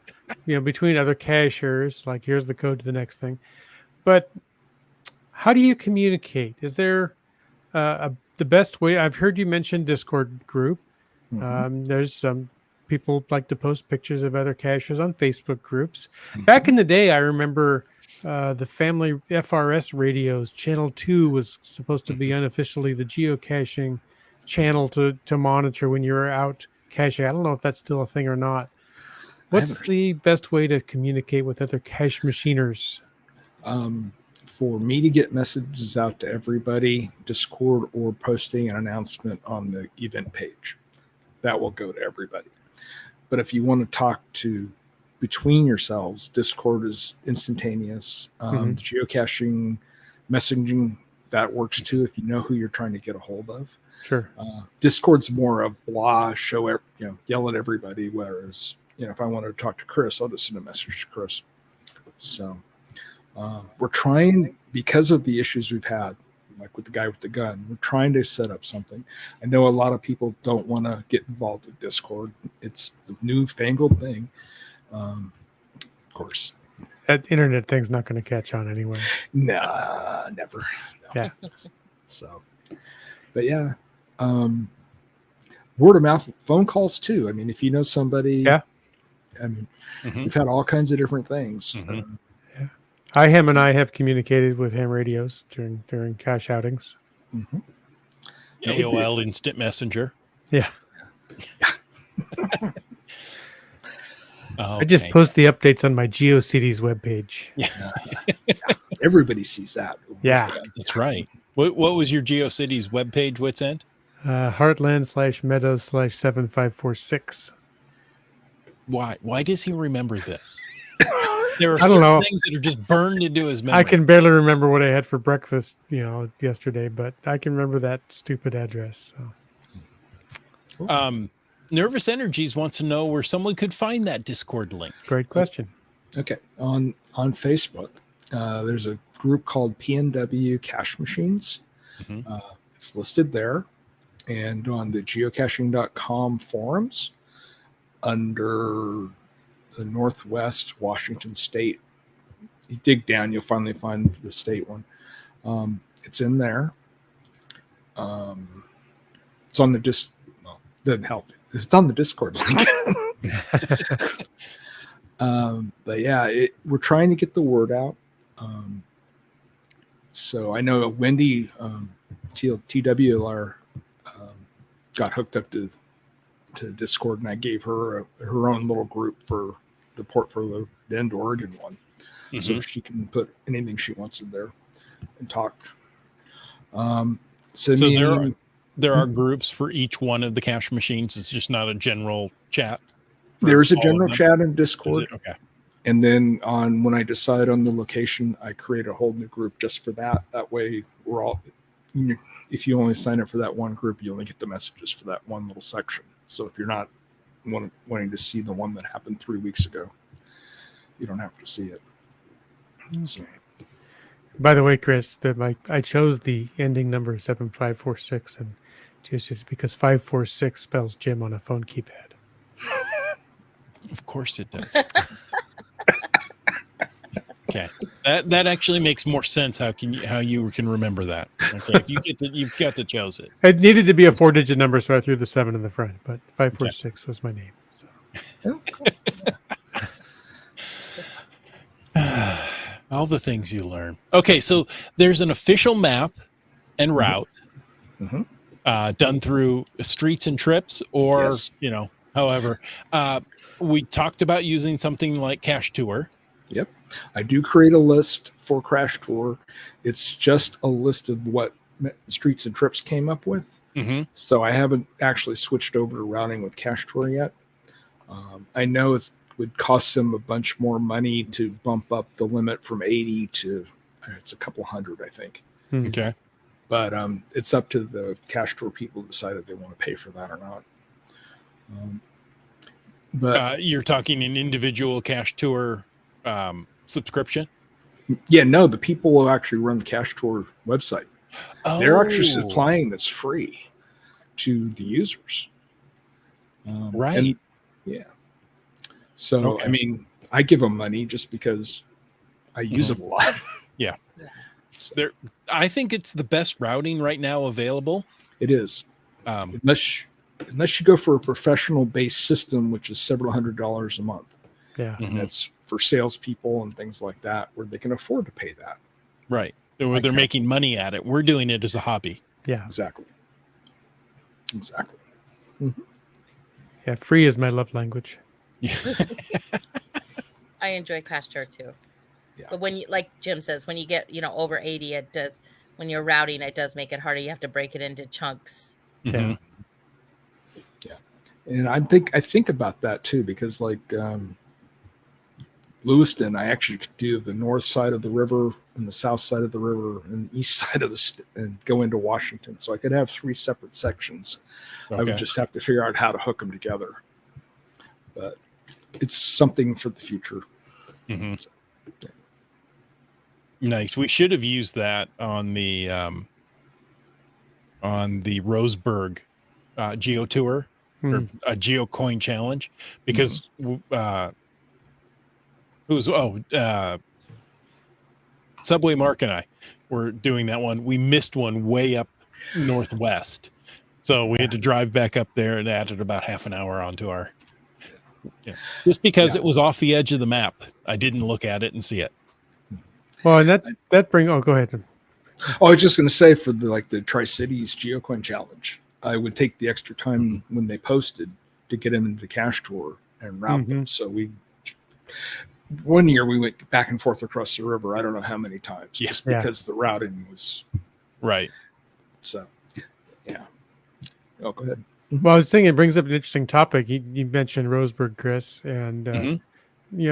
between other cashers, like, here's the code to the next thing. But how do you communicate? Is there the best way? I've heard you mention Discord group. There's some people like to post pictures of other cachers on Facebook groups. Back in the day, I remember the family FRS radios. Channel 2 was supposed to be unofficially the geocaching channel to monitor when you're out caching. I don't know if that's still a thing or not. What's the best way to communicate with other cache machiners? For me to get messages out to everybody, Discord or posting an announcement on the event page. That will go to everybody. But if you want to talk to between yourselves, Discord is instantaneous. The geocaching, messaging, that works too if you know who you're trying to get a hold of. Sure. Discord's more of blah, yell at everybody, whereas if I wanted to talk to Chris, I'll just send a message to Chris. So we're trying, because of the issues we've had, like with the guy with the gun, we're trying to set up something. I know a lot of people don't want to get involved with Discord. It's the newfangled thing. Of course. That internet thing's not going to catch on anyway. Nah, never. No. Yeah. So, but yeah. Word of mouth, phone calls too. I mean, if you know somebody, I mean, we've had all kinds of different things. Ham and I have communicated with ham radios during cache outings. AOL Instant Messenger. Yeah. Okay. I just post the updates on my GeoCities webpage. Yeah. Everybody sees that. Yeah. That's right. What was your GeoCities webpage, Wits End? Heartland/meadows/7546. Why does he remember this? There are I don't know. things that are just burned into his memory. I can barely remember what I had for breakfast, yesterday, but I can remember that stupid address. So. Nervous Energies wants to know where someone could find that Discord link. Great question. Okay. On Facebook, there's a group called PNW Cache Machines. It's listed there. And on the geocaching.com forums, under the Northwest Washington State, you dig down, you'll finally find the state one. It's in there. It's on the doesn't help. It's on the Discord link. But yeah, we're trying to get the word out. So I know Wendy TWLR got hooked up to Discord, and I gave her her own little group for the Bend, Oregon one, so she can put anything she wants in there and talk. So there are groups for each one of the cache machines. It's just not a general chat. There's a general chat in Discord. Okay. And then when I decide on the location, I create a whole new group just for that. That way we're all, if you only sign up for that one group, you only get the messages for that one little section. So if you're not wanting to see the one that happened 3 weeks ago, you don't have to see it. Okay. By the way, Chris, I chose the ending number 7546 and just because 546 spells Jim on a phone keypad. Of course it does. Okay, that actually makes more sense. How you can remember that? Okay, if you've got to chose it. It needed to be a 4-digit number, so I threw the 7 in the front. But 546 was my name. So. All the things you learn. Okay, so there's an official map and route done through Streets and Trips, or however. We talked about using something like Cache Tour. Yep. I do create a list for Crash Tour. It's just a list of what Streets and Trips came up with. So I haven't actually switched over to routing with Cache Tour yet. I know it would cost them a bunch more money to bump up the limit from 80 to it's a couple hundred, I think. Okay. But it's up to the Cache Tour people to decide if they want to pay for that or not. But you're talking an individual Cache Tour subscription? Yeah, no, the people will actually run the Cache Tour website. They're actually supplying this free to the users. Right. Yeah. So, I mean, I give them money just because I use it a lot. Yeah. So. I think it's the best routing right now available. It is. Unless unless you go for a professional based system, which is several $100s a month. Yeah. Mhm. And that's for salespeople and things like that, where they can afford to pay that. Right. They're making money at it. We're doing it as a hobby. Yeah. Exactly. Yeah. Free is my love language. Yeah. I enjoy cash tour too. Yeah. But when you, like Jim says, when you get, over 80, it does, when you're routing, it does make it harder. You have to break it into chunks. Mhm. And I think about that too, because like Lewiston, I actually could do the north side of the river and the south side of the river and the east side of and go into Washington. So I could have 3 separate sections. I Okay. would just have to figure out how to hook them together. But it's something for the future. Mhm. Nice. We should have used that on the Roseburg Geo Tour or a Geo Coin Challenge, because Subway Mark and I were doing that one. We missed one way up northwest, so we had to drive back up there and added about half an hour onto our. Yeah. Just because it was off the edge of the map, I didn't look at it and see it. Well, and that bring. Oh, go ahead. Oh, I was just going to say, for the Tri-Cities GeoCoin Challenge, I would take the extra time when they posted to get them into the cash tour and route them. So one year we went back and forth across the river. I don't know how many times, just because the routing was right. So, yeah. Oh, go ahead. Well, I was thinking it brings up an interesting topic. You mentioned Roseburg, Chris, and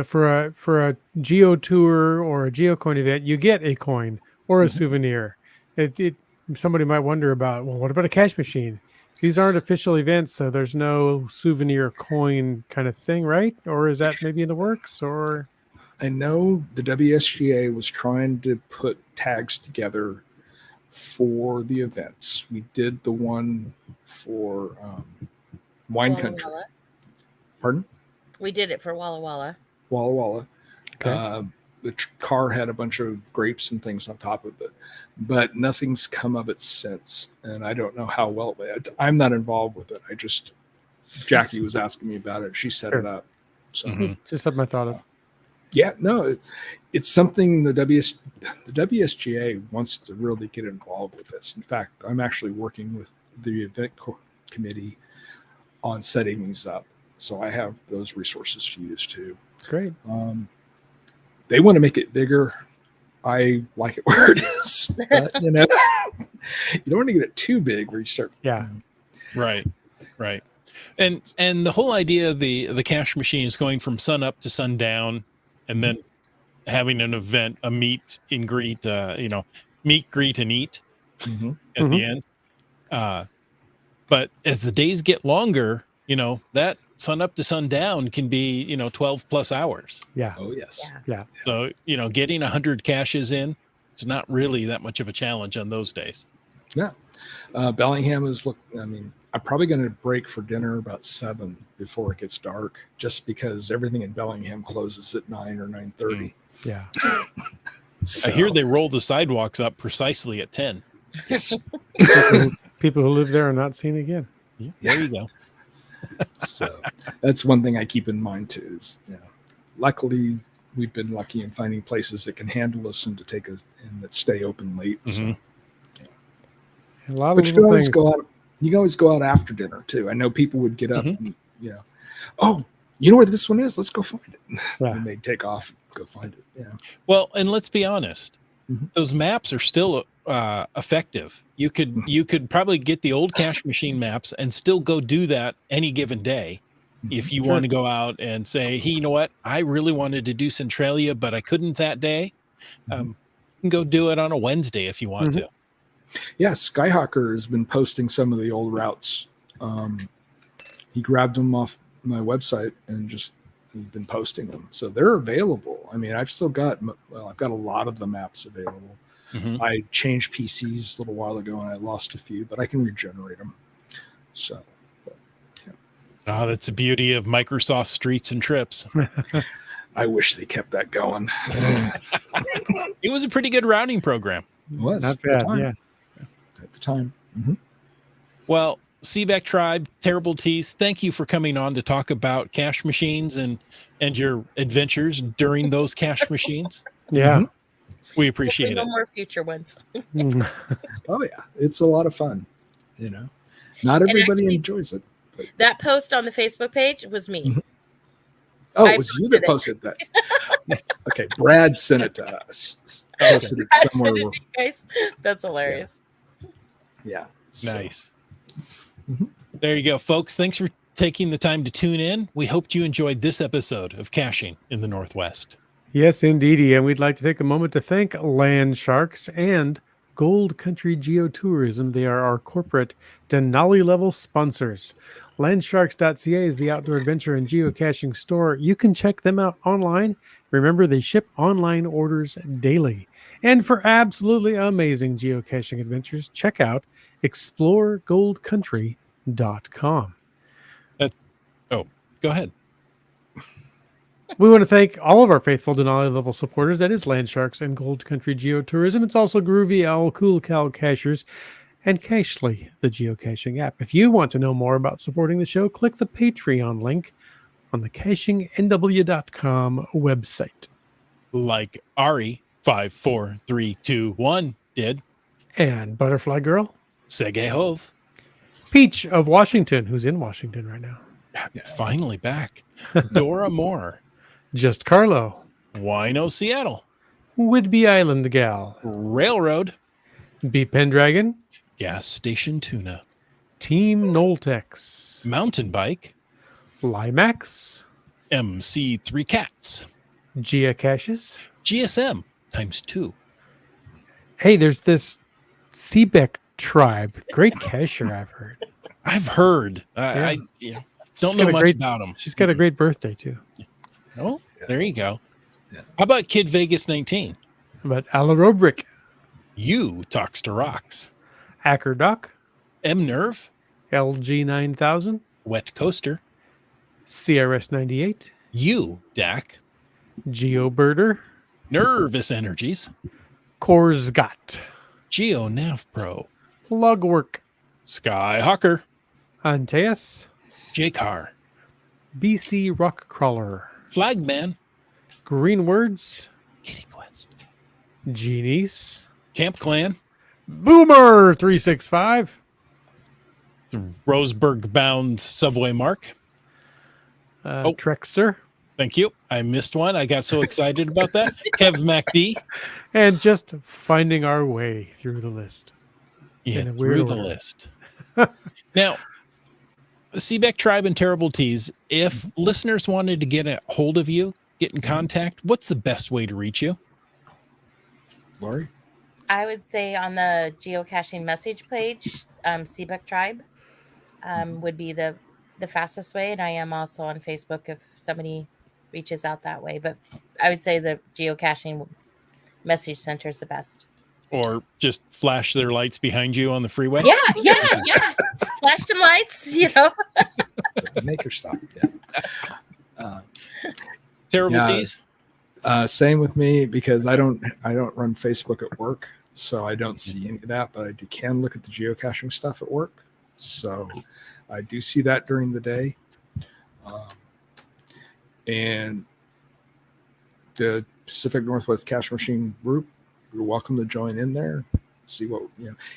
for a geo tour or a geocoin event, you get a coin or a souvenir. Somebody might wonder about, well, what about a cash machine? These aren't official events, so there's no souvenir coin kind of thing, right? Or is that maybe in the works? Or I know the WSGA was trying to put tags together for the events. We did the one for Wine Walla Country. Walla. Pardon? We did it for Walla Walla. Walla Walla. Okay. The car had a bunch of grapes and things on top of it, but nothing's come of it since. And I don't know how well. I'm not involved with it. Jackie was asking me about it. She set it up. So just something I thought of. Yeah, no, it's something the WSGA wants to really get involved with this. In fact, I'm actually working with the event committee on setting these up. So I have those resources to use too. Great. They want to make it bigger. I like it where it is, but you don't want to get it too big where you start. Yeah. Right. And the whole idea of the cash machine is going from sun up to sundown, and then having an event, a meet and greet, meet, greet, and eat at the end. But as the days get longer, that sun up to sundown can be, 12 plus hours. Yeah. Oh, yes. Yeah. So, getting 100 caches in, it's not really that much of a challenge on those days. Yeah. Bellingham is I'm probably going to break for dinner about 7 before it gets dark, just because everything in Bellingham closes at 9 or 9:30. Yeah. I hear they roll the sidewalks up precisely at 10. Yes. People who live there are not seen again. Yeah, there you go. So that's one thing I keep in mind too. Is luckily we've been lucky in finding places that can handle us and to take us and that stay open late. So, A lot of but you can always things. go out. You can always go out after dinner too. I know people would get up and oh, you know where this one is? Let's go find it. Yeah. And they'd take off and go find it. Yeah. Well, and let's be honest, those maps are still effective. You could probably get the old cash machine maps and still go do that any given day. If you want to go out and say, hey, you know what? I really wanted to do Centralia, but I couldn't that day. You can go do it on a Wednesday if you want to. Yeah, Skyhawker has been posting some of the old routes. He grabbed them off my website and just been posting them. So they're available. I mean, I've got a lot of the maps available. I changed PCs a little while ago and I lost a few, but I can regenerate them. So, Oh, that's the beauty of Microsoft Streets and Trips. I wish they kept that going. It was a pretty good routing program. It was Not at the bad. time. Yeah. At the time. Well, Seaback Tribe, Terrible Tease, thank you for coming on to talk about cash machines and your adventures during those cash machines. Yeah. We appreciate No it. more future ones. Oh yeah, it's a lot of fun. You know, not everybody actually, enjoys it. But... That post on the Facebook page was me. Mhm. Oh, I it was you that posted posted that. Okay, Brad sent it to us. Posted it I somewhere. sent it to you guys. That's hilarious. Yeah. So, Nice. Mhm. There you go, folks. Thanks for taking the time to tune in. We hoped you enjoyed this episode of Caching in the Northwest. Yes, indeedy. And we'd like to take a moment to thank Land Sharks and Gold Country Geotourism. They are our corporate Denali level sponsors. Landsharks.ca is the outdoor adventure and geocaching store. You can check them out online. Remember, they ship online orders daily. And for absolutely amazing geocaching adventures, check out exploregoldcountry.com. Go ahead. We want to thank all of our faithful Denali level supporters. That is Landsharks and Gold Country Geotourism. It's also Groovy Owl, Cool Cow Cachers, and Cachely, the geocaching app. If you want to know more about supporting the show, click the Patreon link on the CachingNW.com website. Like Ari54321 did. And Butterfly Girl, Sege Hove. Peach of Washington, who's in Washington right now. Finally back. Dora Moore. Just Carlo, Wino Seattle. Whidbey Island Gal, Railroad. B Pendragon, Gas Station Tuna. Team Noltex, Mountain Bike. Limax, MC3 Cats. Geocaches. GSM ×2. Hey, there's this Seabeck tribe. Great cacher, I've heard. I've heard. I don't She's know got a much great- about them. She's got a great birthday, too. Oh, there you go. Yeah. How about Kid Vegas 19? But Alarobrick, You talks to rocks. Ackerdoc, M Nerve. LG 9000, Wet Coaster. CRS 98, You Dak. GeoBirder, Nervous Energies. Korsgat, Geo Nav Pro. Logwork, Skyhawker. Antaeus, J-Car. BC Rockcrawler, Flagman. Greenwords, Kitty Quest. Genies, Camp Clan. Boomer 365, The Roseburg bound Subway Mark. Trexter, Thank you. I missed one. I got so excited about that. Kev MacD. and just finding our way through the list. Yeah, In a weird through the order. list. Now, Seabeck Tribe and Terrible Tease, if listeners wanted to get a hold of you, get in contact, what's the best way to reach you? Lori? I would say on the geocaching message page, Seabeck Tribe would be the fastest way. And I am also on Facebook if somebody reaches out that way. But I would say the geocaching message center is the best. Or just flash their lights behind you on the freeway? Yeah. Flash some lights, Maker stop. Yeah. Terrible Yeah. Tease? Same with me because I don't run Facebook at work, so I don't see any of that. But I can look at the geocaching stuff at work, so I do see that during the day. And the Pacific Northwest Cache Machine group, you're welcome to join in there. See what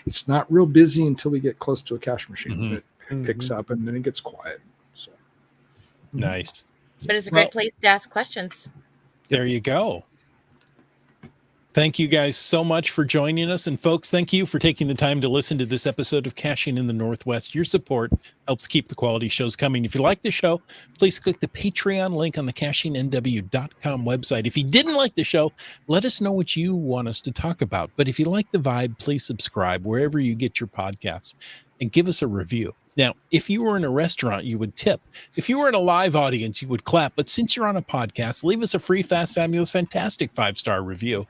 It's not real busy until we get close to a cache machine. Mhm. It picks up and then it gets quiet. So Nice. But it's a great place to ask questions. There you go. Thank you guys so much for joining us. And folks, thank you for taking the time to listen to this episode of Caching in the Northwest. Your support helps keep the quality shows coming. If you like the show, please click the Patreon link on the CachingNW.com website. If you didn't like the show, let us know what you want us to talk about. But if you like the vibe, please subscribe wherever you get your podcasts and give us a review. Now, if you were in a restaurant, you would tip. If you were in a live audience, you would clap. But since you're on a podcast, leave us a free, fast, fabulous, fantastic 5-star review.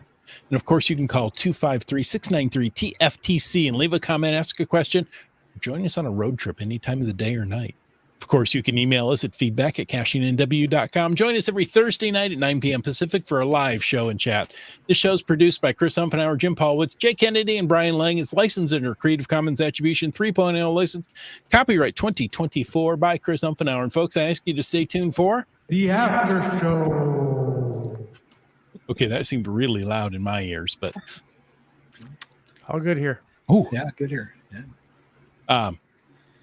And of course, you can call 253-693-TFTC and leave a comment, ask a question, or join us on a road trip any time of the day or night. Of course, you can email us at feedback@cashingnw.com. Join us every Thursday night at 9 p.m. Pacific for a live show and chat. This show is produced by Chris Umfenauer, Jim Paulwitz, Jay Kennedy, and Brian Lang. It's licensed under Creative Commons Attribution 3.0 license. Copyright 2024 by Chris Umfenauer. And folks, I ask you to stay tuned for The after show. Okay, that seemed really loud in my ears, but All good here. oh, Yeah, good here. Yeah.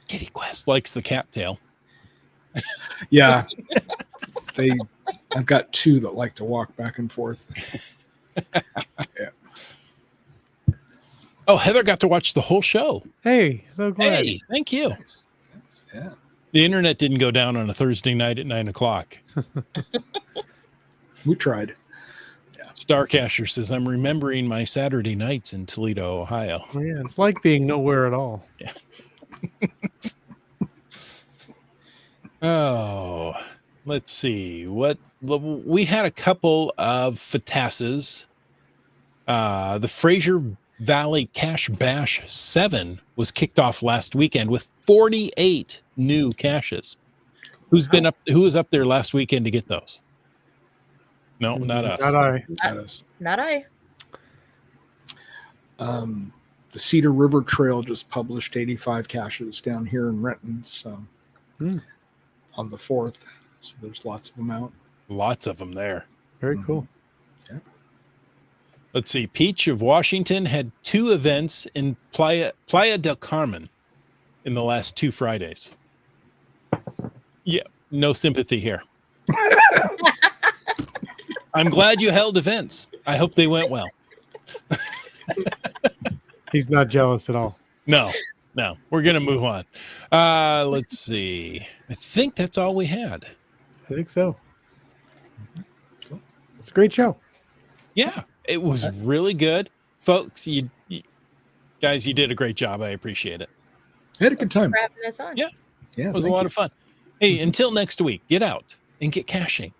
Kitty Quest likes the cattail. Yeah. I've got two that like to walk back and forth. Oh, Heather got to watch the whole show. Hey, so glad. Hey, thank you. Nice. Yeah. The internet didn't go down on a Thursday night at 9:00. We tried. Starcasher says, I'm remembering my Saturday nights in Toledo, Ohio. Oh, yeah, it's like being nowhere at all. Oh, let's see. We had a couple of FTASs. The Fraser Valley Cache Bash 7 was kicked off last weekend with 48 new caches. Who was up there last weekend to get those? No, not us. Not I. That is. Not I. The Cedar River Trail just published 85 caches down here in Renton. So on the 4th. So there's lots of them out. Lots of them there. Very cool. Yeah. Let's see. Peach of Washington had 2 events in Playa del Carmen in the last 2 Fridays. Yeah, no sympathy here. I'm glad you held events. I hope they went well. He's not jealous at all. No, we're going to move on. Let's see. I think that's all we had. I think so. It's a great show. Yeah, it was really good. Folks, you guys, you did a great job. I appreciate it. I had a good time. For having us on. Yeah. Yeah, It was a thank lot you. of fun. Hey, until next week, get out and get caching.